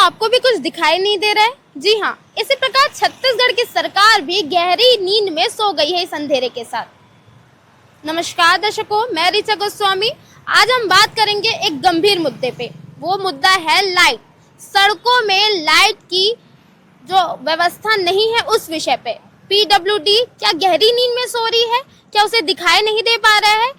आपको भी कुछ दिखाई नहीं दे रहा है? जी हाँ, इसी प्रकार छत्तीसगढ़ की सरकार भी गहरी नींद में सो गई है इस अंधेरे के साथ। नमस्कार दर्शकों, मैं ऋचा गोस्वामी। आज हम बात करेंगे एक गंभीर मुद्दे पे। वो मुद्दा है लाइट। सड़कों में लाइट की जो व्यवस्था नहीं है उस विषय पे। पीडब्ल्यूडी क्या गहरी नींद में सो रही है? क्या उसे दिखाई नहीं दे पा रहा है?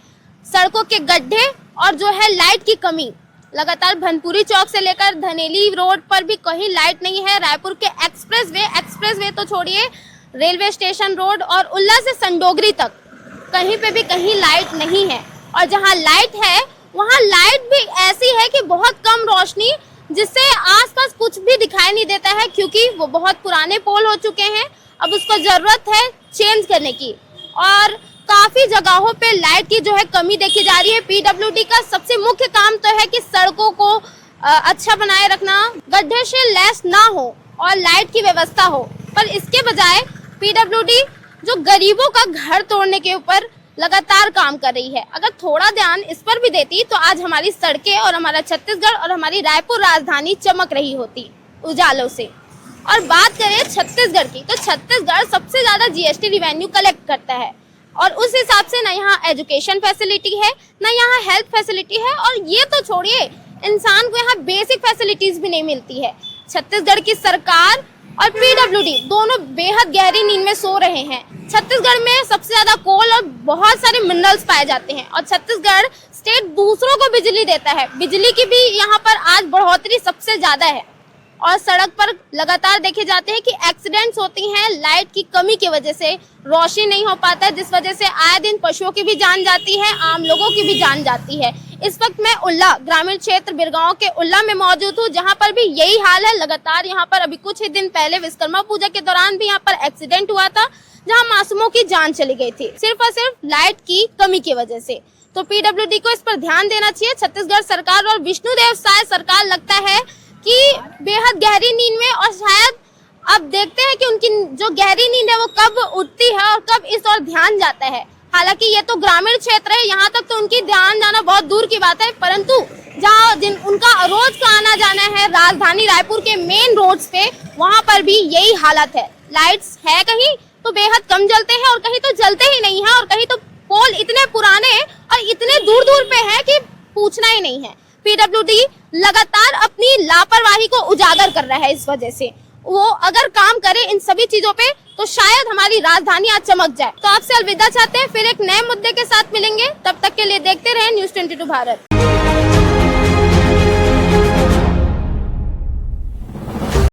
सड़कों के गड्ढे और जो है लाइट की कमी, लगातार भनपुरी चौक से लेकर धनेली रोड पर भी कहीं लाइट नहीं है। रायपुर के एक्सप्रेसवे तो छोड़िए, रेलवे स्टेशन रोड और उल्ला से संडोगरी तक कहीं पे भी कहीं लाइट नहीं है। और जहां लाइट है वहां लाइट भी ऐसी है कि बहुत कम रोशनी, जिससे आसपास कुछ भी दिखाई नहीं देता है, क्योंकि वो बहुत पुराने पोल हो चुके हैं। अब उसको जरूरत है चेंज करने की और काफी जगहों पे लाइट की जो है कमी देखी जा रही है। पीडब्ल्यूडी का सबसे मुख्य काम तो है कि सड़कों को अच्छा बनाए रखना, गड्ढे से लैस ना हो और लाइट की व्यवस्था हो। पर इसके बजाय पीडब्ल्यूडी जो गरीबों का घर तोड़ने के ऊपर लगातार काम कर रही है। अगर थोड़ा ध्यान इस पर भी देती तो आज हमारी सड़कें और हमारा छत्तीसगढ़ और हमारी रायपुर राजधानी चमक रही होती उजालों से। और बात करें छत्तीसगढ़ की, तो छत्तीसगढ़ सबसे ज्यादा जीएसटी रिवेन्यू कलेक्ट करता है और उस हिसाब से ना यहाँ एजुकेशन फैसिलिटी है, ना यहाँ हेल्थ फैसिलिटी है, और ये तो छोड़िए इंसान को यहाँ बेसिक फैसिलिटीज भी नहीं मिलती है। छत्तीसगढ़ की सरकार और पीडब्ल्यूडी दोनों बेहद गहरी नींद में सो रहे हैं। छत्तीसगढ़ में सबसे ज्यादा कोल और बहुत सारे मिनरल्स पाए जाते हैं और छत्तीसगढ़ स्टेट दूसरों को बिजली देता है। बिजली की भी यहाँ पर आज बढ़ोतरी सबसे ज्यादा है और सड़क पर लगातार देखे जाते हैं कि एक्सीडेंट्स होती हैं लाइट की कमी की वजह से। रोशनी नहीं हो पाता है, जिस वजह से आए दिन पशुओं की भी जान जाती है, आम लोगों की भी जान जाती है। इस वक्त मैं उल्ला ग्रामीण क्षेत्र बिरगांव के उल्ला में मौजूद हूँ, जहाँ पर भी यही हाल है। लगातार यहाँ पर अभी कुछ ही दिन पहले विश्वकर्मा पूजा के दौरान भी यहाँ पर एक्सीडेंट हुआ था, जहाँ मासूमों की जान चली गई थी, सिर्फ और सिर्फ लाइट की कमी की वजह से। तो पीडब्ल्यूडी को इस पर ध्यान देना चाहिए। छत्तीसगढ़ सरकार और विष्णुदेव साय सरकार लगता है कि बेहद गहरी नींद में, और शायद अब देखते हैं कि उनकी जो गहरी नींद है वो कब उठती है और कब इस ओर ध्यान जाता है। हालांकि ये तो ग्रामीण क्षेत्र है, यहाँ तक तो उनकी ध्यान जाना बहुत दूर की बात है, परंतु जहाँ उनका रोज का आना जाना है राजधानी रायपुर के मेन रोड्स पे, वहाँ पर भी यही हालत है। लाइट्स है कहीं तो बेहद कम जलते हैं और कहीं तो जलते ही नहीं है, और कहीं तो पोल इतने पुराने और इतने दूर दूर पे है कि पूछना ही नहीं है। पीडब्ल्यूडी लगातार अपनी लापरवाही को उजागर कर रहा है। इस वजह से वो अगर काम करे इन सभी चीजों पे तो शायद हमारी राजधानी आज चमक जाए। तो आपसे अलविदा चाहते हैं, फिर एक नए मुद्दे के साथ मिलेंगे। तब तक के लिए देखते रहें न्यूज़ 22 भारत।